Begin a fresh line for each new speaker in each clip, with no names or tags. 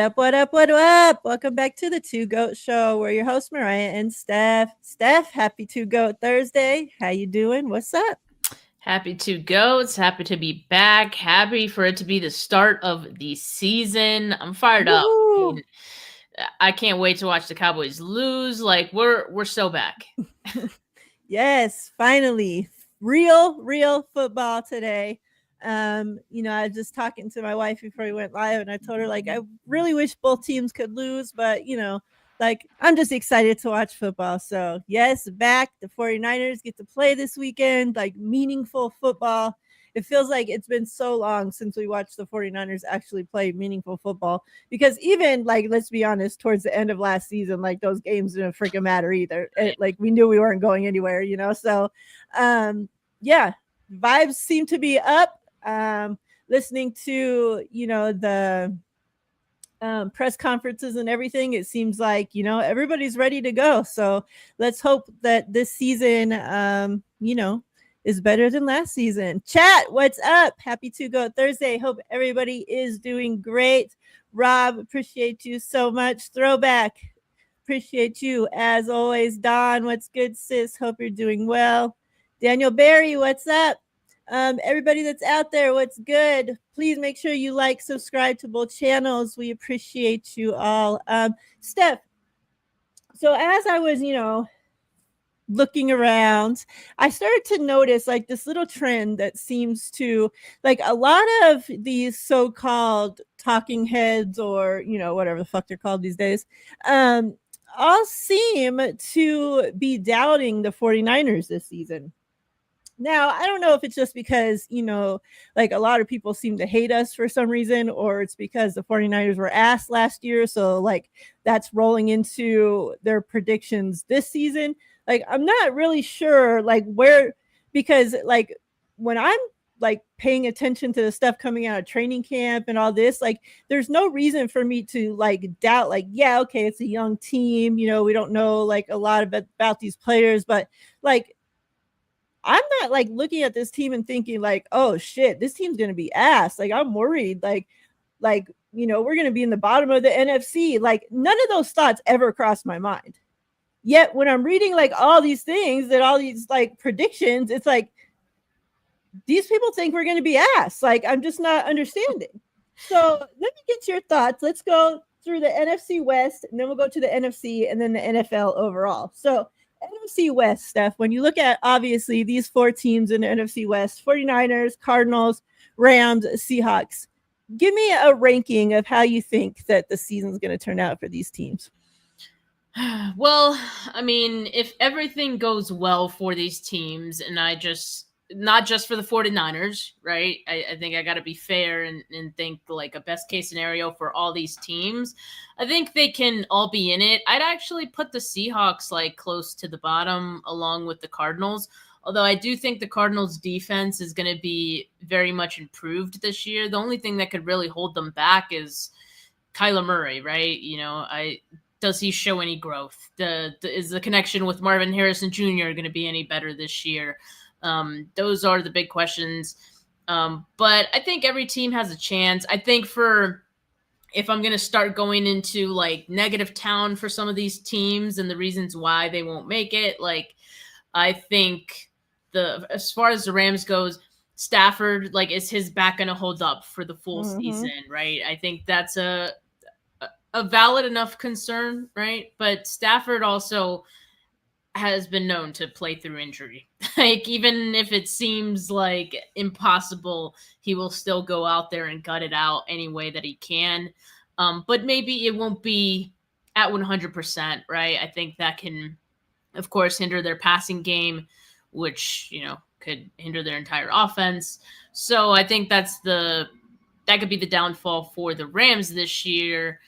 up? What up? What up? Welcome back to the Two Goat Show. We're your hosts, Mariah and Steph. Steph, happy Two Goat Thursday. How you doing? What's up?
Happy to go. It's happy to be back. Happy for it to be the start of the season. I'm fired up.
Woohoo!
I can't wait to watch the Cowboys lose. Like we're so back.
Yes, finally. Real football today. I was just talking to my wife before we went live and I told her like I really wish both teams could lose, but like I'm just excited to watch football. So yes, back. The 49ers get to play this weekend, like meaningful football. It feels like it's been so long since we watched the 49ers actually play meaningful football because even like let's be honest, towards the end of last season, like those games didn't freaking matter either. Like we knew we weren't going anywhere, So yeah, vibes seem to be up. Listening to the press conferences and everything, it seems like everybody's ready to go. So let's hope that this season is better than last season. Chat, what's up? Happy to go Thursday. Hope everybody is doing great. Rob, appreciate you so much. Throwback, appreciate you as always. Don, what's good, sis? Hope you're doing well. Daniel Barry, what's up? Everybody that's out there, what's good? Please make sure you like, subscribe to both channels. We appreciate you all. Steph, so as I was, looking around, I started to notice like this little trend that seems to like a lot of these so-called talking heads or, whatever the fuck they're called these days, all seem to be doubting the 49ers this season. Now, I don't know if it's just because, like a lot of people seem to hate us for some reason, or it's because the 49ers were ass last year. So, like, that's rolling into their predictions this season. Like, I'm not really sure, like, because, like, when I'm like paying attention to the stuff coming out of training camp and all this, like, there's no reason for me to like doubt, like, yeah, okay, it's a young team. We don't know like a lot about these players, but like, I'm not like looking at this team and thinking like, oh shit, this team's gonna be ass. Like I'm worried, we're gonna be in the bottom of the NFC. Like none of those thoughts ever crossed my mind. Yet when I'm reading like all these things that all these like predictions, it's like these people think we're gonna be ass. Like I'm just not understanding. So let me get your thoughts. Let's go through the NFC West, and then we'll go to the NFC and then the NFL overall. So NFC West, Steph, when you look at obviously these four teams in the NFC West, 49ers, Cardinals, Rams, Seahawks, give me a ranking of how you think that the season's going to turn out for these teams.
Well, I mean, if everything goes well for these teams, and not just for the 49ers, right? I think I got to be fair and think like a best case scenario for all these teams. I think they can all be in it. I'd actually put the Seahawks like close to the bottom along with the Cardinals. Although I do think the Cardinals defense is going to be very much improved this year. The only thing that could really hold them back is Kyler Murray, right? Does he show any growth? Is the connection with Marvin Harrison Jr. going to be any better this year? Those are the big questions. But I think every team has a chance. I think if I'm going to start going into like negative town for some of these teams and the reasons why they won't make it, like I think as far as the Rams goes, Stafford, like is his back going to hold up for the full season, right? I think that's a valid enough concern, right? But Stafford also has been known to play through injury. Like even if it seems like impossible, he will still go out there and gut it out any way that he can. But maybe it won't be at 100%, right? I think that can, of course, hinder their passing game, which, could hinder their entire offense. So I think that could be the downfall for the Rams this year.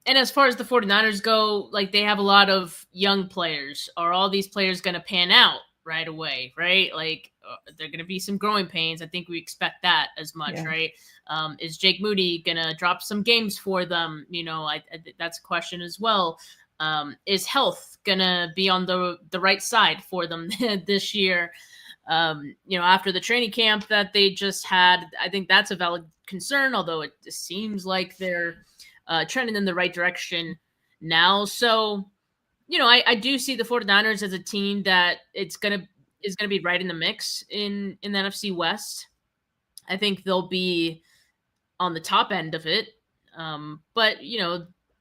And as far as the 49ers go, like they have a lot of young players. Are all these players going to pan out right away, right? Like they're going to be some growing pains. I think we expect that as much, right? Is Jake Moody going to drop some games for them? That's a question as well. Is health going to be on the right side for them this year? After the training camp that they just had, I think that's a valid concern, although it seems like they're trending in the right direction now. So, I do see the 49ers as a team that is gonna be right in the mix in the NFC West. I think they'll be on the top end of it. But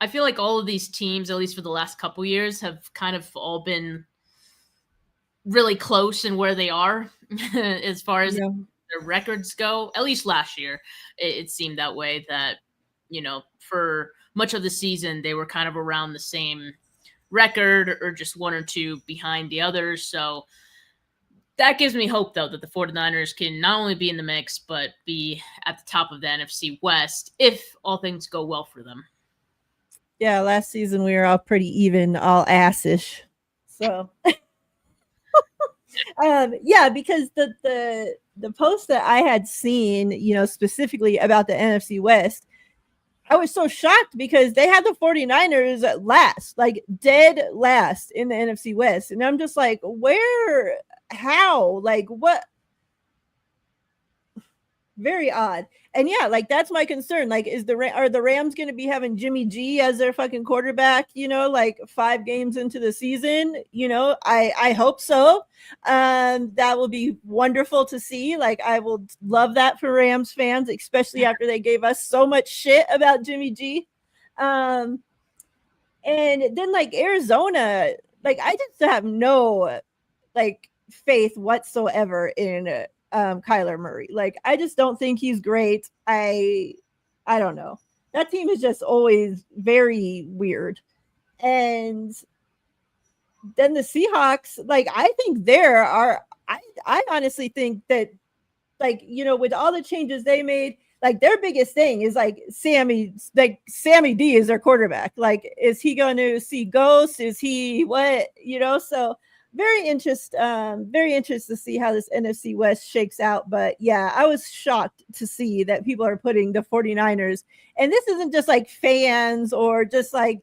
I feel like all of these teams, at least for the last couple years, have kind of all been really close in where they are as far as their records go. At least last year, it seemed that way. That for much of the season, they were kind of around the same record or just one or two behind the others. So that gives me hope, though, that the 49ers can not only be in the mix, but be at the top of the NFC West if all things go well for them.
Yeah, last season we were all pretty even, all assish. So, yeah, because the post that I had seen, specifically about the NFC West, I was so shocked because they had the 49ers last, like dead last in the NFC West. And I'm just like, where, how, like what? Very odd. And yeah, like that's my concern. Like, are the Rams going to be having Jimmy G as their fucking quarterback, like 5 games into the season? I hope so. That will be wonderful to see. Like, I will love that for Rams fans, especially after they gave us so much shit about Jimmy G. And then like Arizona, like I just have no like faith whatsoever in Kyler Murray. Like, I just don't think he's great. I don't know. That team is just always very weird. And then the Seahawks, like, I think I honestly think that, like, with all the changes they made, like their biggest thing is like Sammy D is their quarterback. Like, is he going to see ghosts? Is he what? So very interested to see how this NFC West shakes out. But yeah, I was shocked to see that people are putting the 49ers, and this isn't just like fans or just like,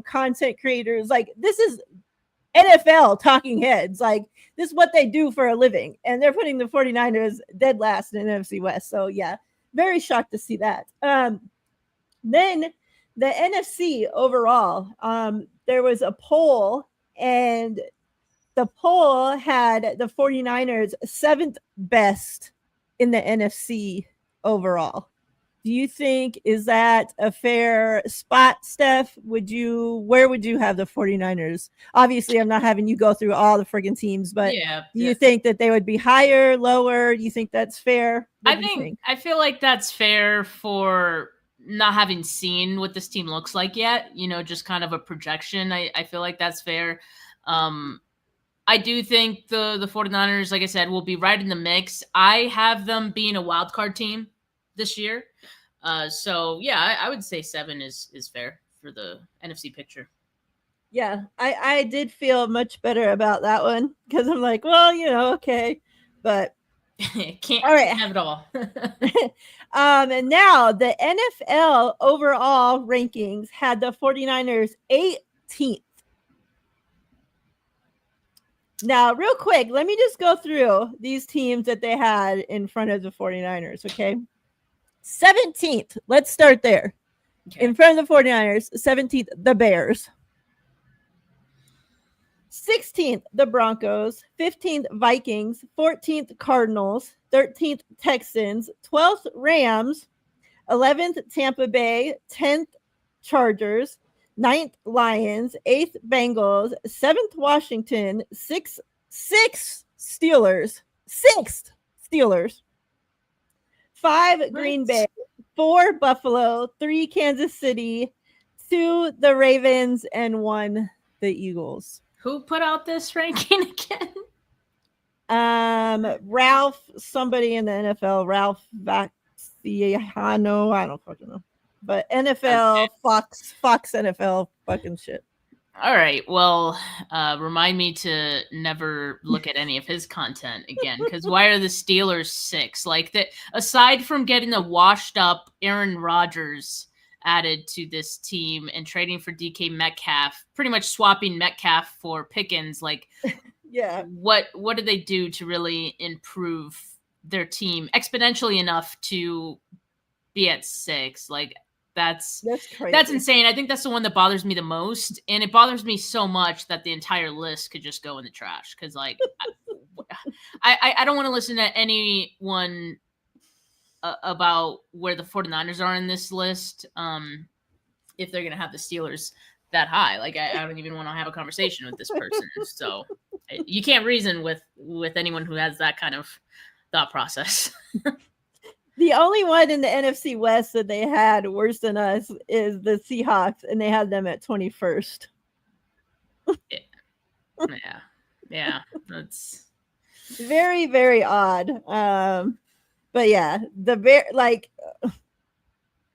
content creators. Like, this is NFL talking heads. Like, this is what they do for a living, and they're putting the 49ers dead last in the NFC West. So yeah, very shocked to see that. Then the NFC overall, there was a poll, and the poll had the 49ers 7th best in the NFC overall. Do you think, is that a fair spot, Steph? Where would you have the 49ers? Obviously, I'm not having you go through all the friggin' teams, but do you think that they would be higher, lower? Do you think that's fair?
I feel like that's fair for not having seen what this team looks like yet, just kind of a projection. I feel like that's fair. I do think the 49ers, like I said, will be right in the mix. I have them being a wild card team this year. So yeah, I would say 7 is fair for the NFC picture.
Yeah, I did feel much better about that one because I'm like, well, okay, but
can't have it all.
And now the NFL overall rankings had the 49ers 18th. Now, real quick, let me just go through these teams that they had in front of the 49ers, okay? 17th, let's start there. Okay. In front of the 49ers, 17th, the Bears. 16th, the Broncos. 15th, Vikings. 14th, Cardinals. 13th, Texans. 12th, Rams. 11th, Tampa Bay. 10th, Chargers. 9th, Lions. 8th, Bengals. 7th, Washington. 6th, Steelers. 6th, Steelers. 5, Green Bay. 4, Buffalo. 3, Kansas City. 2, the Ravens. And 1, the Eagles.
Who put out this ranking again?
Ralph, somebody in the NFL. Ralph Vaciano. I don't fucking know. But NFL, okay. Fox NFL fucking shit.
All right. Well, remind me to never look at any of his content again, because why are the Steelers 6? Like, that, aside from getting a washed up Aaron Rodgers added to this team and trading for DK Metcalf, pretty much swapping Metcalf for Pickens, like,
yeah,
what did they do to really improve their team exponentially enough to be at 6? Like, that's
crazy.
insane. I think that's the one that bothers me the most, and it bothers me so much that the entire list could just go in the trash. Because like, I don't want to listen to anyone about where the 49ers are in this list. If they're gonna have the Steelers that high, like I don't even want to have a conversation with this person. So you can't reason with anyone who has that kind of thought process.
The only one in the NFC West that they had worse than us is the Seahawks, and they had them at 21st.
Yeah, that's
very, very odd. But yeah, the bear like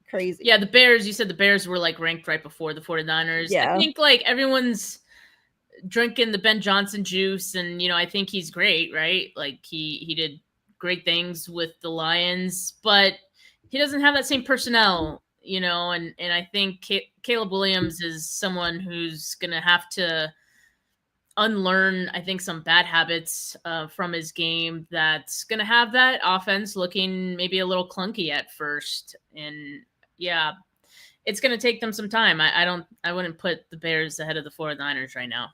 crazy.
Yeah, the Bears. You said the Bears were like ranked right before the 49ers.
Yeah.
I think like everyone's drinking the Ben Johnson juice, and I think he's great, right? Like he did great things with the Lions, but he doesn't have that same personnel, and I think Caleb Williams is someone who's gonna have to unlearn, I think, some bad habits from his game that's gonna have that offense looking maybe a little clunky at first. And yeah, it's gonna take them some time. I wouldn't put the Bears ahead of the 49ers right now.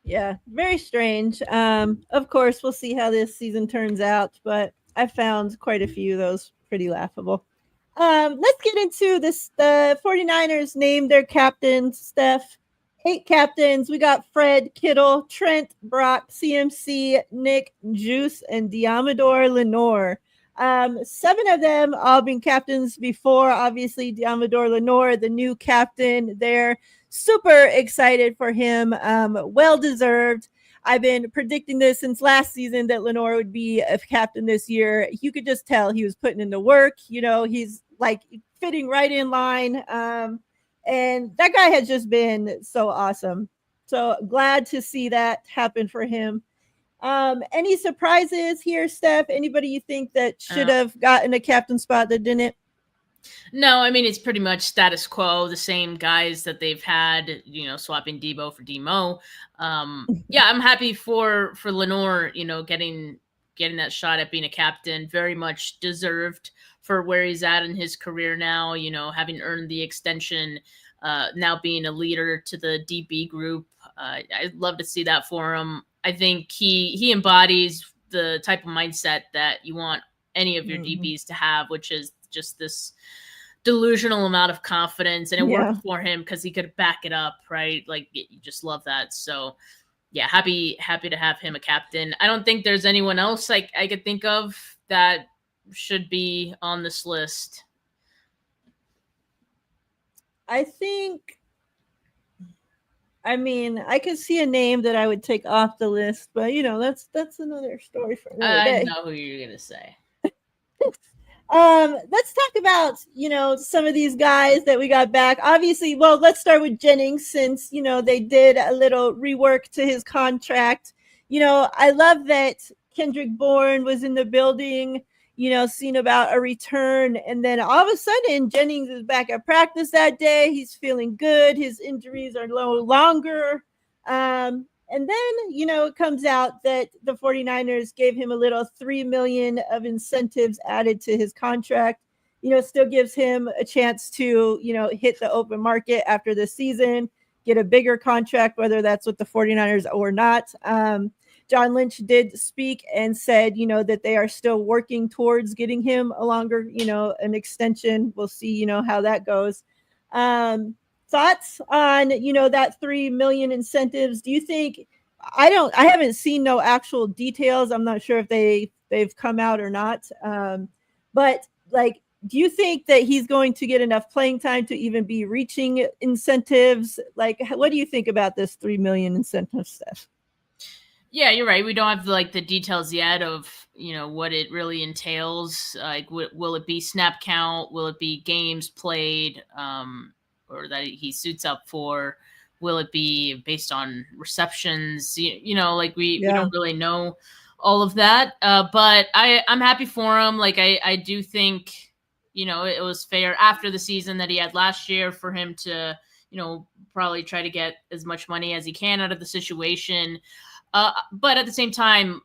Yeah, very strange. Of course, we'll see how this season turns out, but I found quite a few of those pretty laughable. Let's get into this. The 49ers named their captains, Steph. 8 captains. We got Fred, Kittle, Trent, Brock, CMC, Nick, Juice, and Diamador Lenore. 7 of them all been captains before. Obviously, Diamador Lenore, the new captain there. Super excited for him. Well deserved. I've been predicting this since last season that Lenore would be a captain this year. You could just tell he was putting in the work. He's like fitting right in line. And that guy has just been so awesome. So glad to see that happen for him. Any surprises here, Steph? Anybody you think that should have gotten a captain spot that didn't?
No, I mean, it's pretty much status quo, the same guys that they've had, swapping Debo for Demo. Yeah, I'm happy for Lenore, getting that shot at being a captain. Very much deserved for where he's at in his career now, having earned the extension, now being a leader to the DB group. I'd love to see that for him. I think he embodies the type of mindset that you want any of your DBs to have, which is just this delusional amount of confidence, and it worked for him because he could back it up, right? Like, you just love that. So yeah, happy to have him a captain. I don't think there's anyone else I could think of that should be on this list.
I could see a name that I would take off the list, but that's another story for another day.
I know who you're gonna say.
Let's talk about some of these guys that we got back. Obviously, well, let's start with Jennings, since they did a little rework to his contract. I love that Kendrick Bourne was in the building, seeing about a return, and then all of a sudden Jennings is back at practice that day. He's feeling good. His injuries are no longer. And then, it comes out that the 49ers gave him a little $3 million of incentives added to his contract. Still gives him a chance to, hit the open market after the season, get a bigger contract, whether that's with the 49ers or not. John Lynch did speak and said, that they are still working towards getting him a longer, an extension. We'll see, how that goes. Thoughts on that $3 million incentives? Do you think I haven't seen no actual details. I'm not sure if they've come out or not. But like, do you think that he's going to get enough playing time to even be reaching incentives? Like, what do you think about this $3 million incentive stuff?
Yeah, you're right. We don't have the details yet of what it really entails. Like, will it be snap count? Will it be games played? Or that he suits up for? Will it be based on receptions? We don't really know all of that. But I'm happy for him. Like, I do think, it was fair after the season that he had last year for him to, probably try to get as much money as he can out of the situation. But at the same time,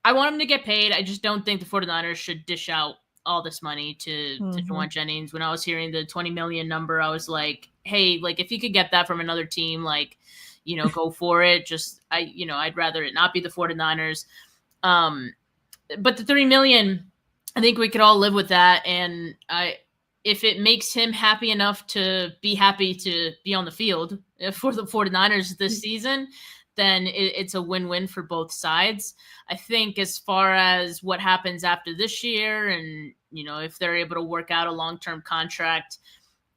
I want him to get paid. I just don't think the 49ers should dish out all this money to
Mhm.
Juwan Jennings. When I was hearing the 20 million number, I was like, hey, like if you could get that from another team, like, go for it. Just I'd rather it not be the 49ers. But the 3 million, I think we could all live with that. And if it makes him happy enough to be on the field for the 49ers this season, then it's a win-win for both sides. I think as far as what happens after this year and, if they're able to work out a long-term contract,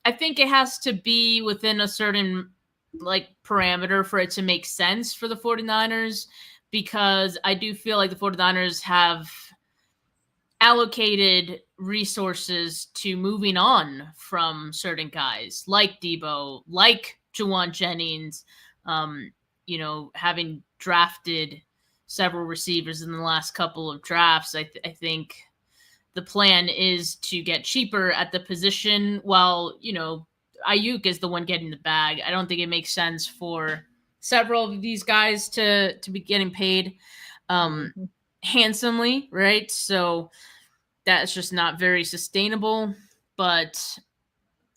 I think it has to be within a certain like parameter for it to make sense for the 49ers, because I do feel like the 49ers have allocated resources to moving on from certain guys like Debo, like Juwan Jennings, having drafted several receivers in the last couple of drafts. I think the plan is to get cheaper at the position while, Ayuk is the one getting the bag. I don't think it makes sense for several of these guys to be getting paid
Mhm.
handsomely, right? So that's just not very sustainable. But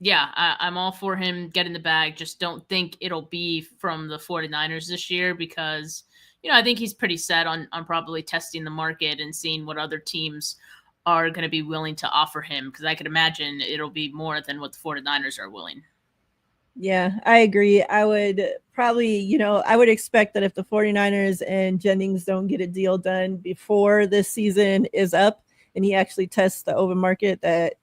yeah, I'm all for him getting the bag. Just don't think it'll be from the 49ers this year because, I think he's pretty set on probably testing the market and seeing what other teams are going to be willing to offer him, because I could imagine it'll be more than what the 49ers are willing.
Yeah, I agree. I would probably, I would expect that if the 49ers and Jennings don't get a deal done before this season is up and he actually tests the open market, that,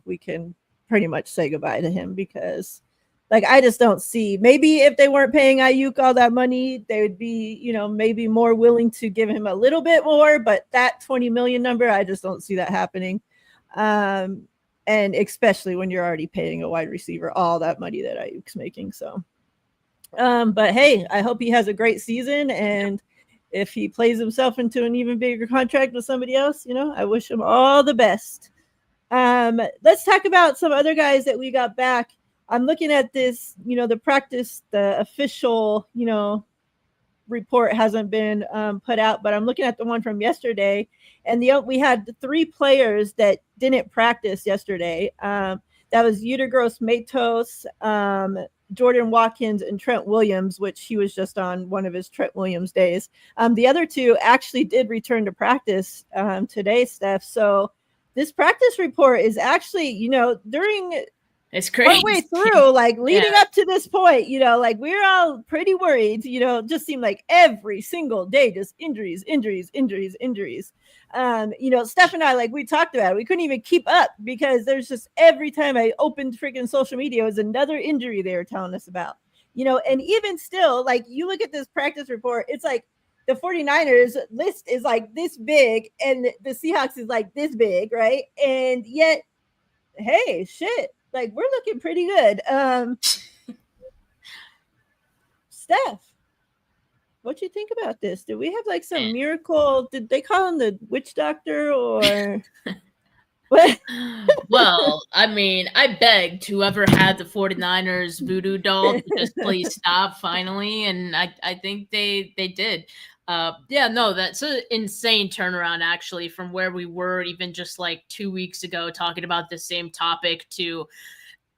we can pretty much say goodbye to him because like I just don't see, maybe if they weren't paying Ayuk all that money, they would be, maybe more willing to give him a little bit more, but that 20 million number, I just don't see that happening. And especially when you're already paying a wide receiver all that money that Ayuk's making. So, but hey, I hope he has a great season, and if he plays himself into an even bigger contract with somebody else, I wish him all the best. Let's talk about some other guys that we got back. I'm looking at this, the official, report hasn't been put out, but I'm looking at the one from yesterday, and we had 3 players that didn't practice yesterday. That was Utergross Matos, Jordan Watkins, and Trent Williams, which he was just on one of his Trent Williams days. The other 2 actually did return to practice today, Steph. So this practice report is actually, during
it's crazy.
Partway through, like leading up to this point, like we're all pretty worried, just seemed like every single day, just injuries. Steph and I, like we talked about it, we couldn't even keep up because there's just every time I opened freaking social media, it was another injury they were telling us about, and even still, like you look at this practice report, it's like the 49ers list is like this big and the Seahawks is like this big, right? And yet, hey, shit, like we're looking pretty good. Steph, what you think about this? Did we have like some miracle? Did they call him the witch doctor or what?
Well, I mean, I begged whoever had the 49ers voodoo doll to just please stop finally, and I think they did. Yeah, no, that's an insane turnaround actually from where we were even just like 2 weeks ago talking about the same topic to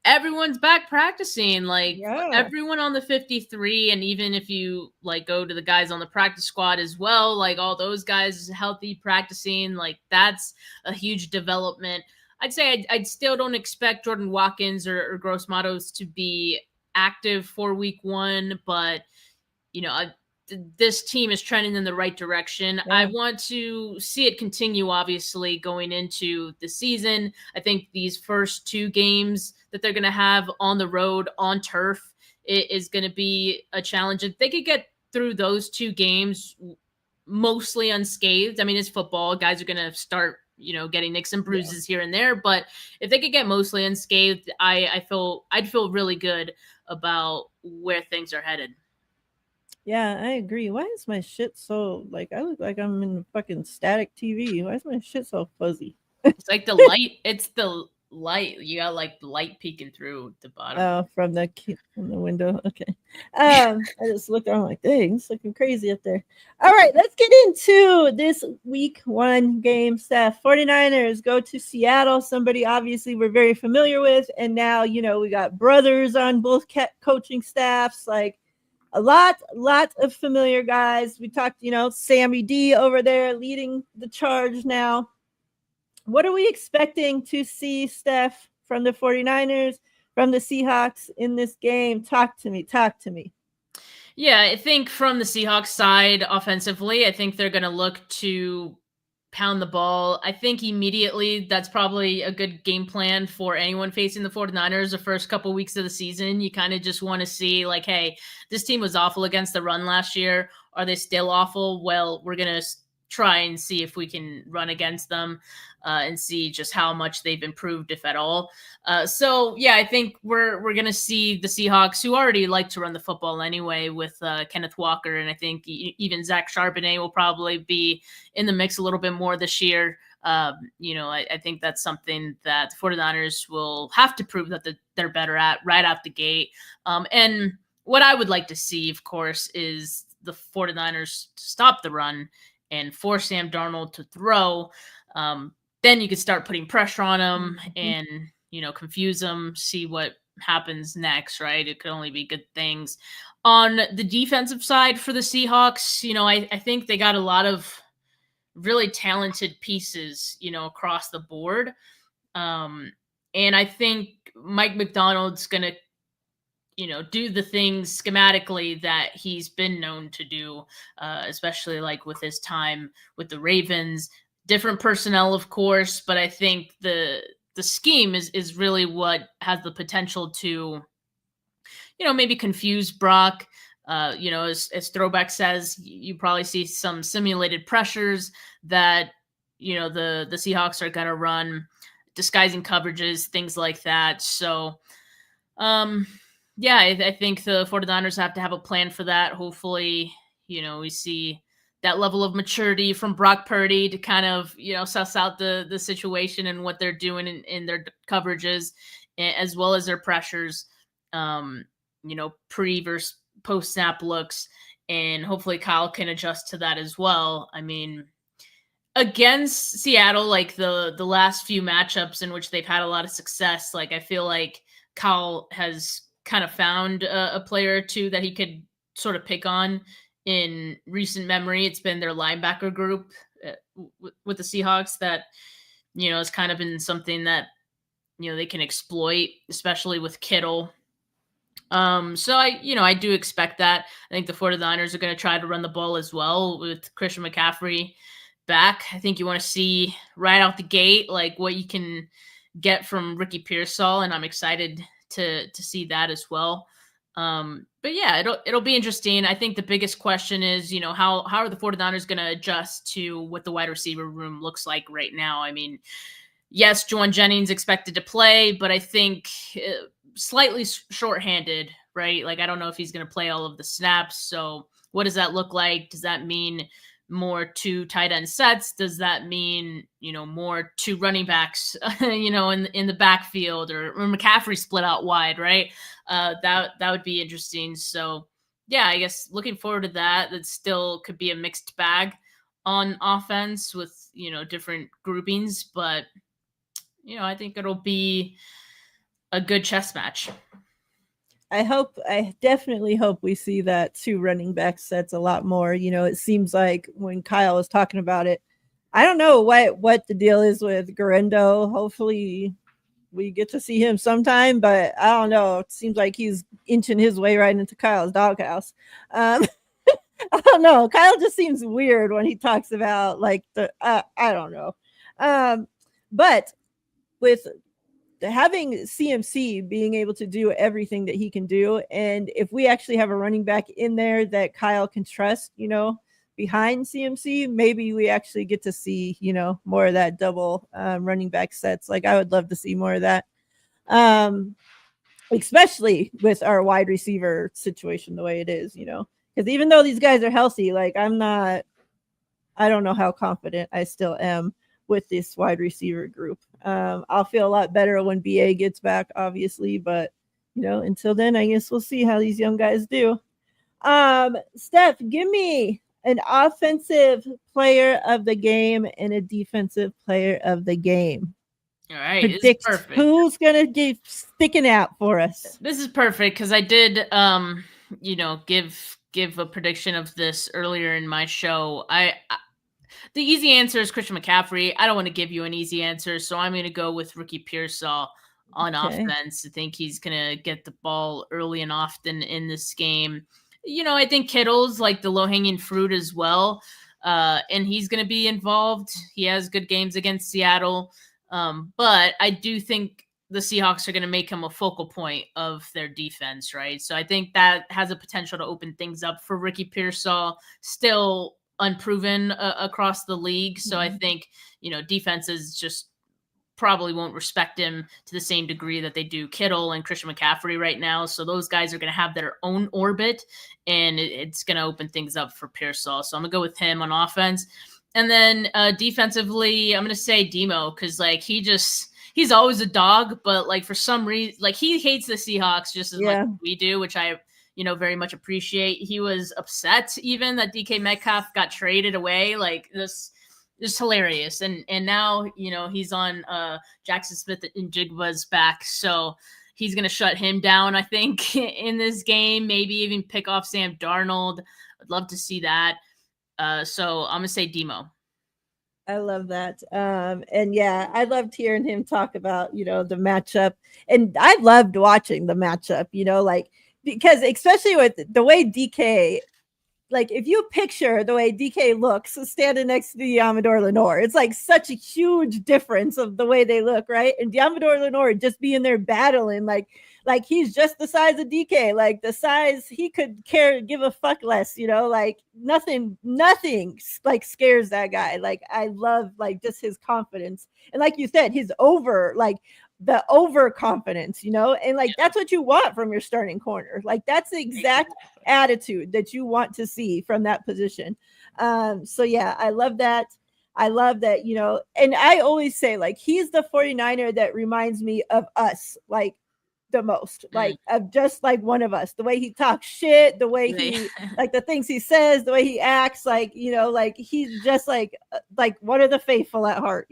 everyone's back practicing, like everyone on the 53, and even if you like go to the guys on the practice squad as well, like all those guys healthy practicing, like that's a huge development. I'd say I'd still don't expect Jordan Watkins or Gross Matos to be active for week 1, but this team is trending in the right direction. Yeah. I want to see it continue, obviously, going into the season. I think these first 2 games that they're going to have on the road on turf is going to be a challenge. If they could get through those 2 games mostly unscathed, I mean, it's football. Guys are going to start, getting nicks and bruises here and there. But if they could get mostly unscathed, I'd feel really good about where things are headed.
Yeah, I agree. Why is my shit so like I look like I'm in fucking static TV? Why is my shit so fuzzy?
It's like the light. It's the light. You got like light peeking through the bottom.
Oh, from the window. Okay. I just looked around like, dang, it's looking crazy up there. All right, let's get into this week 1 game, Steph. 49ers go to Seattle, somebody obviously we're very familiar with. And now, we got brothers on both coaching staffs, like a lot of familiar guys. We talked, Sammy D over there leading the charge now. What are we expecting to see, Steph, from the 49ers, from the Seahawks in this game? Talk to me.
Yeah, I think from the Seahawks side, offensively, I think they're going to look to pound the ball. I think immediately that's probably a good game plan for anyone facing the 49ers the first couple weeks of the season. You kind of just want to see, like, hey, this team was awful against the run last year. Are they still awful? Well, we're going to try and see if we can run against them and see just how much they've improved, if at all. So yeah, I think we're going to see the Seahawks, who already like to run the football anyway, with Kenneth Walker, and I think even Zach Charbonnet will probably be in the mix a little bit more this year. I think that's something that the 49ers will have to prove that they're better at right out the gate. And what I would like to see, of course, is the 49ers stop the run and force Sam Darnold to throw. Then you could start putting pressure on him and, confuse him, see what happens next, right? It could only be good things. On the defensive side for the Seahawks, I think they got a lot of really talented pieces, across the board. And I think Mike McDonald's going to, do the things schematically that he's been known to do, especially like with his time with the Ravens. Different personnel, of course, but I think the scheme is really what has the potential to, maybe confuse Brock. As Throwback says, you probably see some simulated pressures that, the Seahawks are going to run, disguising coverages, things like that. So, yeah, I think the 49ers have to have a plan for that. Hopefully, we see that level of maturity from Brock Purdy to kind of, suss out the situation and what they're doing in their coverages, as well as their pressures, pre versus post snap looks. And hopefully Kyle can adjust to that as well. I mean, against Seattle, like the last few matchups in which they've had a lot of success, like I feel like Kyle has kind of found a player or two that he could sort of pick on in recent memory. It's been their linebacker group with the Seahawks that, has kind of been something that, they can exploit, especially with Kittle. So I do expect that. I think the 49ers are going to try to run the ball as well with Christian McCaffrey back. I think you want to see right out the gate, like what you can get from Ricky Pearsall, and I'm excited to see that as well. But yeah, it'll be interesting. I think the biggest question is, how are the 49ers going to adjust to what the wide receiver room looks like right now? I mean, yes, Jennings expected to play, but I think slightly shorthanded, right? Like, I don't know if he's going to play all of the snaps. So what does that look like? Does that mean more 2 tight end sets? Does that mean, more 2 running backs, in the backfield, or McCaffrey split out wide, right? That would be interesting. So yeah, I guess looking forward to that. That still could be a mixed bag on offense with, different groupings, but I think it'll be a good chess match.
I definitely hope we see that 2 running back sets a lot more. It seems like when Kyle was talking about it, I don't know what the deal is with Garendo. Hopefully we get to see him sometime, but I don't know. It seems like he's inching his way right into Kyle's doghouse. I don't know. Kyle just seems weird when he talks about like I don't know. But with having CMC being able to do everything that he can do, and if we actually have a running back in there that Kyle can trust, behind CMC, maybe we actually get to see, more of that double running back sets. Like, I would love to see more of that, especially with our wide receiver situation the way it is, because even though these guys are healthy, like I don't know how confident I still am with this wide receiver group. I'll feel a lot better when BA gets back, obviously, but until then, I guess we'll see how these young guys do. Steph, give me an offensive player of the game and a defensive player of the game.
All right, it's
Predict
perfect.
who's gonna be sticking out for us.
This is perfect because I did, give a prediction of this earlier in my show. The easy answer is Christian McCaffrey. I don't want to give you an easy answer, so I'm going to go with Ricky Pearsall on offense. I think he's going to get the ball early and often in this game. I think Kittle's like the low-hanging fruit as well, and he's going to be involved. He has good games against Seattle, but I do think the Seahawks are going to make him a focal point of their defense, right? So I think that has a potential to open things up for Ricky Pearsall, still unproven across the league. So I think, defenses just probably won't respect him to the same degree that they do Kittle and Christian McCaffrey right now. So those guys are going to have their own orbit, and it's going to open things up for Pearsall. So I'm going to go with him on offense. And then defensively, I'm going to say Demo because, like, he's always a dog, but, like, for some reason, like, he hates the Seahawks just as much as we do, which I very much appreciate. He was upset even that DK Metcalf got traded away. Like, this is hilarious. And now, he's on Jackson Smith and Jigba's back. So he's going to shut him down, I think, in this game, maybe even pick off Sam Darnold. I'd love to see that. So I'm going to say Demo.
I love that. And yeah, I loved hearing him talk about, the matchup. And I loved watching the matchup, because especially with the way DK, like if you picture the way DK looks standing next to Diamador Lenore, it's like such a huge difference of the way they look, right? And Diamador Lenore just being there battling, like he's just the size of DK, like the size he could give a fuck less, like nothing like scares that guy. Like I love like just his confidence. And like you said, his the overconfidence, and like that's what you want from your starting corner. Like that's the exact attitude that you want to see from that position. So yeah, I love that. I love that, and I always say like he's the 49er that reminds me of us, like the most, like of just like one of us, the way he talks shit, the way he like the things he says, the way he acts, like like he's just like one of the faithful at heart,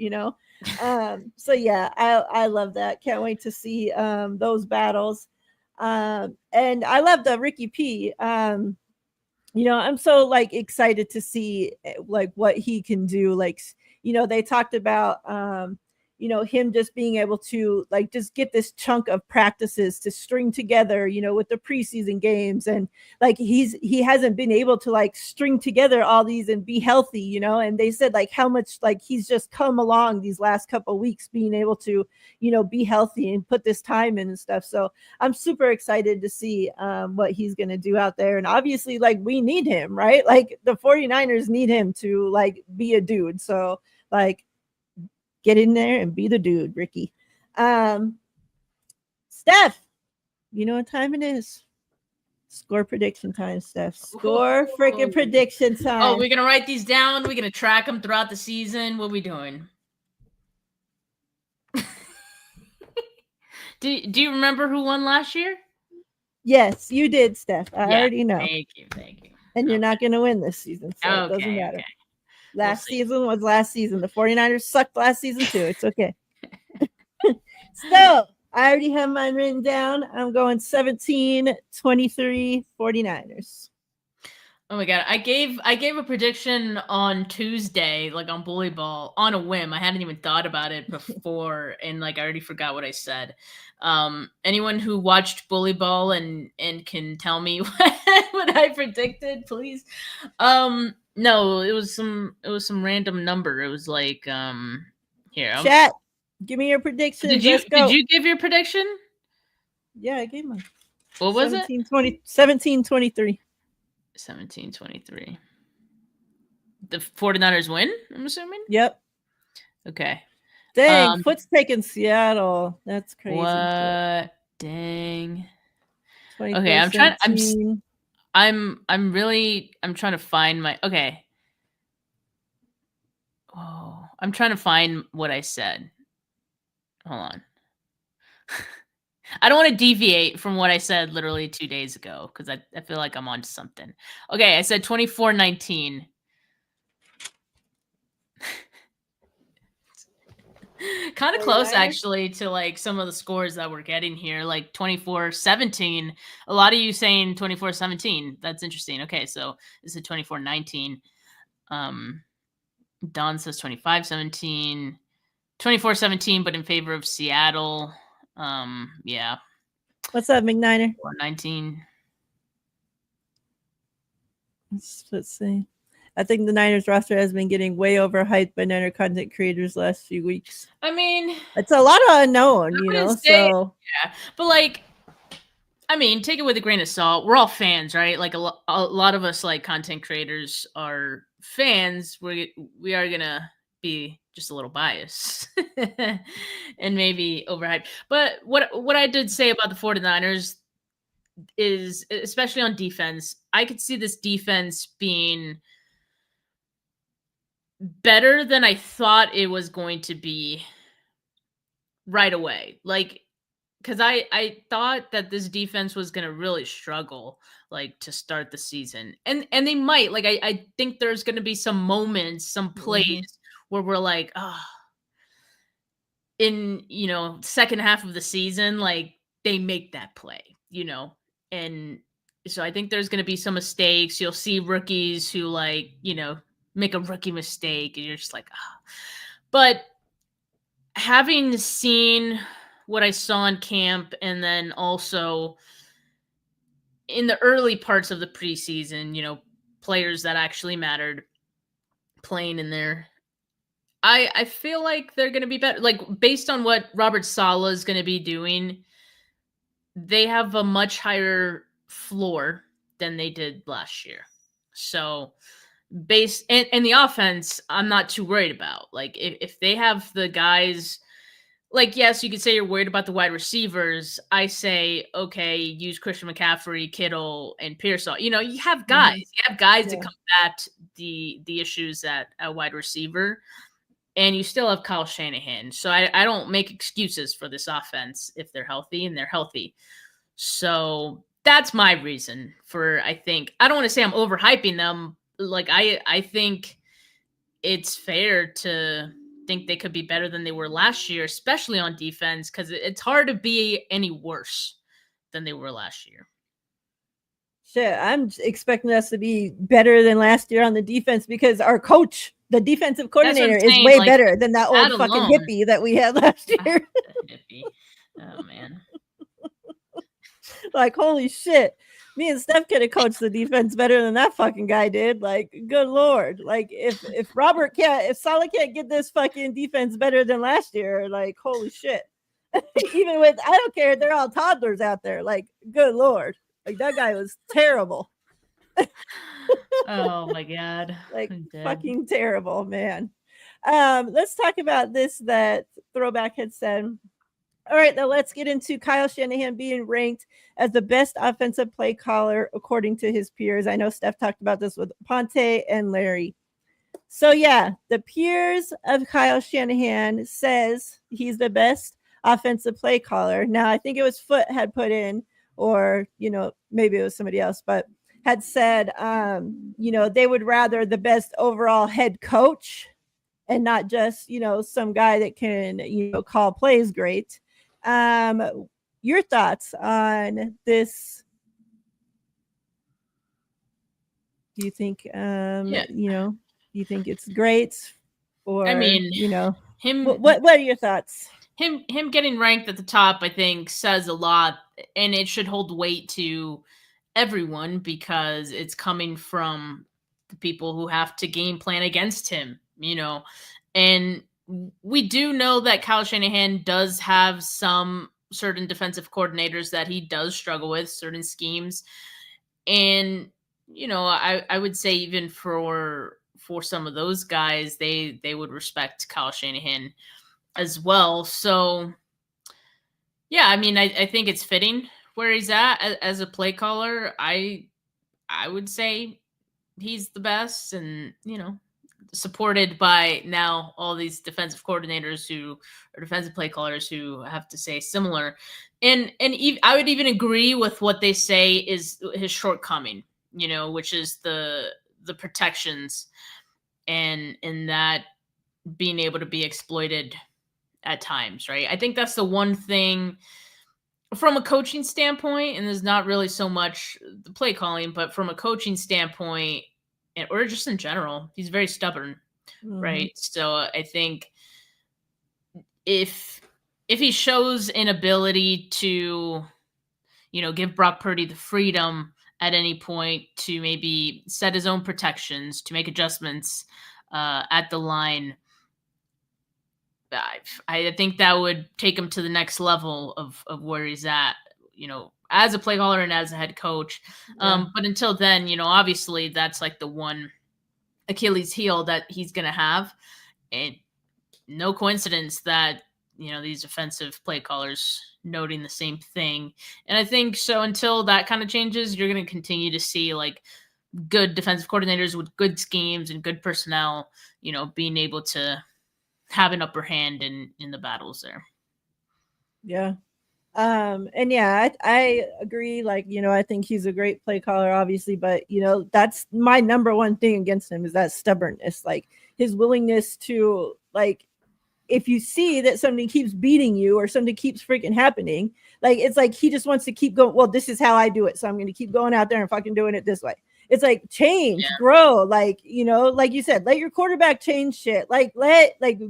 so yeah, I love that. Can't wait to see those battles. And I love the Ricky P. I'm so like excited to see like what he can do. Like, they talked about him just being able to like just get this chunk of practices to string together, with the preseason games. And like he hasn't been able to like string together all these and be healthy, and they said like how much like he's just come along these last couple of weeks being able to, be healthy and put this time in and stuff. So I'm super excited to see what he's going to do out there. And obviously like we need him, right? Like the 49ers need him to like be a dude. So like, get in there and be the dude, Ricky. Steph, you know what time it is? Score prediction time, Steph. Score freaking prediction time.
Oh, we're going to write these down. We're going to track them throughout the season. What are we doing? Do you remember who won last year?
Yes, you did, Steph. I already know.
Thank you.
And you're not going to win this season, so it doesn't matter. Okay. Last season was last season. The 49ers sucked last season too. It's okay. So I already have mine written down. I'm going 17-23 49ers.
Oh my God. I gave a prediction on Tuesday, like on Bully Ball, on a whim. I hadn't even thought about it before, and like I already forgot what I said. Anyone who watched Bully Ball and can tell me what I predicted, please. No, it was some random number. It was like here.
Chat, give me your prediction.
Did you give your prediction?
Yeah, I gave mine.
What was it?
17-23.
17-23. The 49ers win, I'm assuming?
Yep.
Okay.
Dang, Foot's taking Seattle. That's crazy.
What? Dang.
Okay, I'm trying
to find my okay. Oh, I'm trying to find what I said. hold on. I don't want to deviate from what I said literally 2 days ago because I feel like I'm on to something. Okay, I said 24-19. Kind of close
49ers?
actually to like some of the scores that we're getting here, like 24-17. A lot of you saying 24-17. That's interesting. Okay, so this is 24-19. Don says 25-17. 24-17, but in favor of Seattle. Yeah.
What's up, McNiner?
19.
Let's see. I think the Niners roster has been getting way overhyped by Niner content creators last few weeks.
I mean,
it's a lot of unknown, you know. So
yeah, but like, I mean, take it with a grain of salt. We're all fans, right? Like a lot of us, like content creators, are fans. We are gonna be just a little biased and maybe overhyped. But what I did say about the 49ers is, especially on defense, I could see this defense being better than I thought it was going to be right away. Like, because I thought that this defense was going to really struggle, like, to start the season, and they might. Like, I think there's going to be some moments, some plays where we're like, oh, in second half of the season, like they make that play, and so I think there's going to be some mistakes. You'll see rookies who like make a rookie mistake, and you're just like, ah. But having seen what I saw in camp, and then also in the early parts of the preseason, players that actually mattered playing in there, I feel like they're going to be better. Like, based on what Robert Saleh is going to be doing, they have a much higher floor than they did last year. So, and the offense, I'm not too worried about. Like, if they have the guys, like, yes, you could say you're worried about the wide receivers. I say, okay, use Christian McCaffrey, Kittle, and Pearsall. You have guys. You have guys to combat the issues at a wide receiver. And you still have Kyle Shanahan. So I don't make excuses for this offense if they're healthy, and they're healthy. So that's my reason for, I don't want to say I'm overhyping them. Like, I think it's fair to think they could be better than they were last year, especially on defense, because it's hard to be any worse than they were last year.
Shit, I'm expecting us to be better than last year on the defense because our coach, the defensive coordinator, is way better than that old fucking hippie that we had last year.
Hippie. Oh, man.
Like, holy shit. Me and Steph could have coached the defense better than that fucking guy did. Like, good Lord. Like, if Saleh can't get this fucking defense better than last year, like, holy shit. Even with, I don't care, they're all toddlers out there. Like, good Lord. Like, that guy was terrible.
Oh my God.
Like, fucking terrible, man. Let's talk about this that Throwback had said. All right, now let's get into Kyle Shanahan being ranked as the best offensive play caller according to his peers. I know Steph talked about this with Ponte and Larry. So yeah, the peers of Kyle Shanahan says he's the best offensive play caller. Now, I think it was Foot had put in, or maybe it was somebody else, but had said they would rather the best overall head coach and not just some guy that can call plays great. Your thoughts on this? Do you think do you think it's great, or
I mean,
him? What are your thoughts?
Him getting ranked at the top, I think, says a lot, and it should hold weight to everyone because it's coming from the people who have to game plan against him, and we do know that Kyle Shanahan does have some certain defensive coordinators that he does struggle with, certain schemes, and I would say even for some of those guys, they would respect Kyle Shanahan as well. So yeah, I mean, I think it's fitting where he's at as a play caller. I would say he's the best, and supported by now all these defensive coordinators who or defensive play callers who have to say similar. And I would even agree with what they say is his shortcoming, which is the protections and that being able to be exploited at times, right? I think that's the one thing from a coaching standpoint, and there's not really so much the play calling, but from a coaching standpoint, or just in general, he's very stubborn, right? So I think if he shows an ability to, give Brock Purdy the freedom at any point to maybe set his own protections, to make adjustments at the line, I think that would take him to the next level of where he's at, as a play caller and as a head coach.
Yeah.
But until then, obviously that's like the one Achilles heel that he's going to have. And no coincidence that, these offensive play callers noting the same thing. And I think so until that kind of changes, you're going to continue to see like good defensive coordinators with good schemes and good personnel, being able to have an upper hand in the battles there.
Yeah. And yeah, I agree. Like, I think he's a great play caller, obviously, but that's my number one thing against him is that stubbornness, like his willingness to, like, if you see that something keeps beating you or something keeps freaking happening, like, it's like he just wants to keep going. Well, this is how I do it, so I'm going to keep going out there and fucking doing it this way. It's like change, grow, like, like you said, let your quarterback change shit. Like,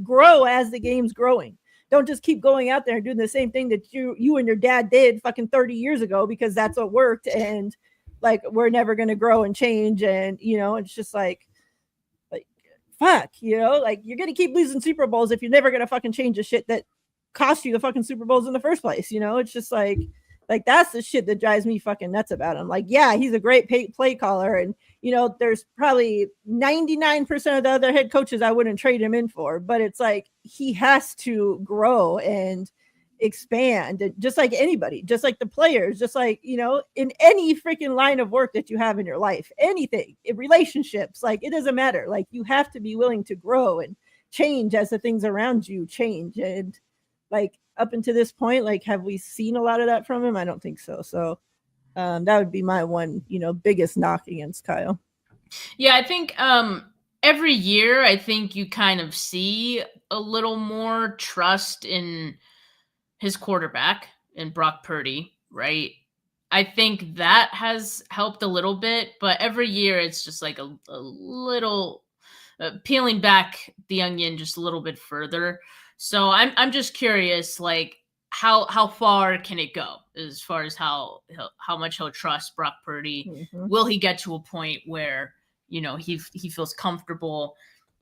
grow as the game's growing. Don't just keep going out there and doing the same thing that you and your dad did fucking 30 years ago because that's what worked. And like, we're never going to grow and change. And, it's just like, fuck, like you're going to keep losing Super Bowls if you're never going to fucking change the shit that cost you the fucking Super Bowls in the first place. It's just like that's the shit that drives me fucking nuts about him. Like, yeah, he's a great play caller. And, there's probably 99% of the other head coaches I wouldn't trade him in for, but it's like, he has to grow and expand, just like anybody, just like the players, just like, in any freaking line of work that you have in your life, anything, in relationships, like, it doesn't matter. Like, you have to be willing to grow and change as the things around you change. And like, up until this point, like, have we seen a lot of that from him? I don't think so. So that would be my one, biggest knock against Kyle.
Yeah, I think every year, I think you kind of see a little more trust in his quarterback, in Brock Purdy, right? I think that has helped a little bit, but every year it's just like a little peeling back the onion just a little bit further. So I'm just curious, like, how far can it go as far as how much he'll trust Brock Purdy?
Mm-hmm.
Will he get to a point where he feels comfortable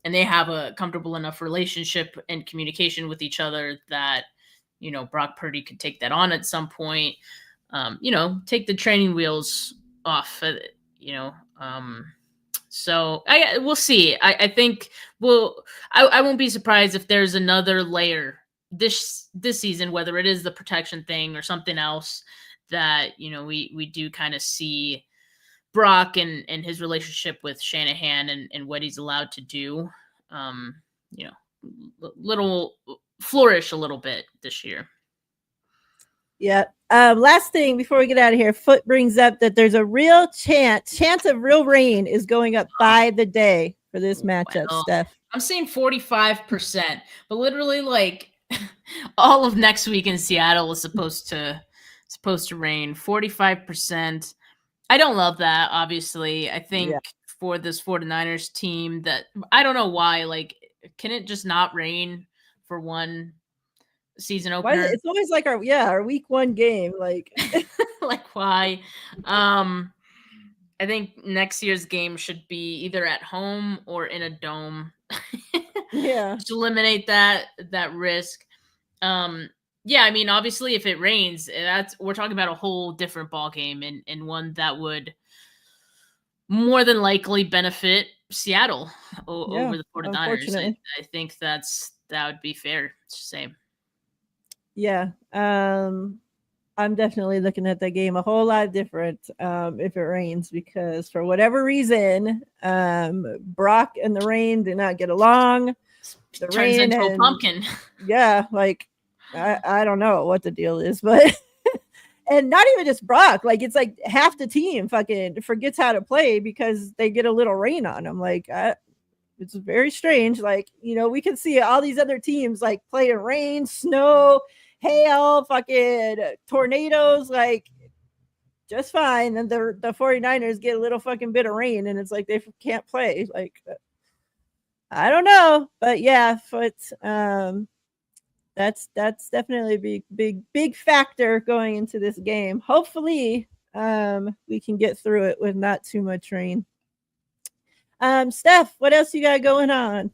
and they have a comfortable enough relationship and communication with each other that Brock Purdy could take that on at some point, take the training wheels off, so we'll see. I think I won't be surprised if there's another layer this season, whether it is the protection thing or something else that, we do kind of see Brock and his relationship with Shanahan and what he's allowed to do, little flourish a little bit this year.
Yeah. Last thing before we get out of here, Foot brings up that there's a real chance of real rain is going up by the day for this matchup, Steph.
I'm saying 45%, but literally like all of next week in Seattle is supposed to rain. 45%. I don't love that, obviously. I think for this 49ers team that I don't know why, like, can it just not rain for one season opener?
It's always like our week one game, like
like why? I think next year's game should be either at home or in a dome.
Yeah.
To eliminate that risk. Yeah, I mean, obviously if it rains, we're talking about a whole different ball game and one that would more than likely benefit Seattle over the 49ers. I think that would be fair to say.
Yeah. I'm definitely looking at the game a whole lot different if it rains, because for whatever reason, Brock and the rain did not get along. The
Turns
rain
into a
and
pumpkin.
yeah, like I don't know what the deal is, but and not even just Brock, like it's like half the team fucking forgets how to play because they get a little rain on them. Like it's very strange. Like, you know, we can see all these other teams like play in rain, snow, hail, fucking tornadoes, like just fine. And the 49ers get a little fucking bit of rain and it's like they can't play. Like I don't know, but yeah, but that's definitely a big factor going into this game. Hopefully, we can get through it with not too much rain. Steph, what else you got going on?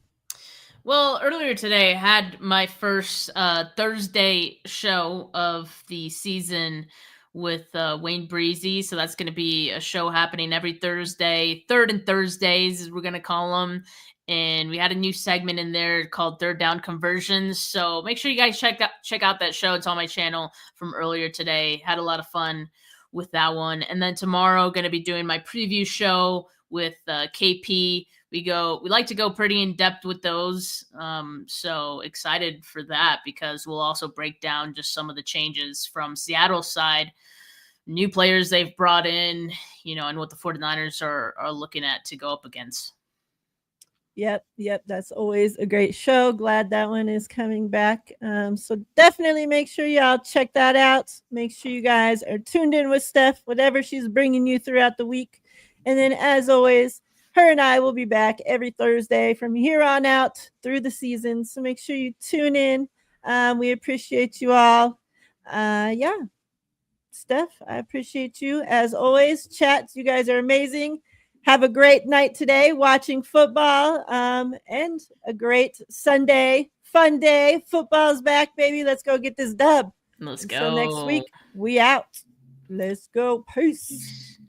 Well, earlier today, I had my first Thursday show of the season with Wayne Breezy. So that's going to be a show happening every Thursday, third and Thursdays, as we're going to call them. And we had a new segment in there called Third Down Conversions. So make sure you guys check out that show. It's on my channel from earlier today. Had a lot of fun with that one. And then tomorrow, going to be doing my preview show with KP. We like to go pretty in depth with those. So excited for that, because we'll also break down just some of the changes from Seattle's side, new players they've brought in, and what the 49ers are looking at to go up against.
Yep. That's always a great show. Glad that one is coming back. So definitely make sure y'all check that out. Make sure you guys are tuned in with Steph, whatever she's bringing you throughout the week. And then, as always, her and I will be back every Thursday from here on out through the season. So make sure you tune in. We appreciate you all. Yeah. Steph, I appreciate you as always. Chat, you guys are amazing. Have a great night today watching football, and a great Sunday, fun day. Football's back, baby. Let's go get this dub.
Let's go.
Until next week, we out. Let's go. Peace.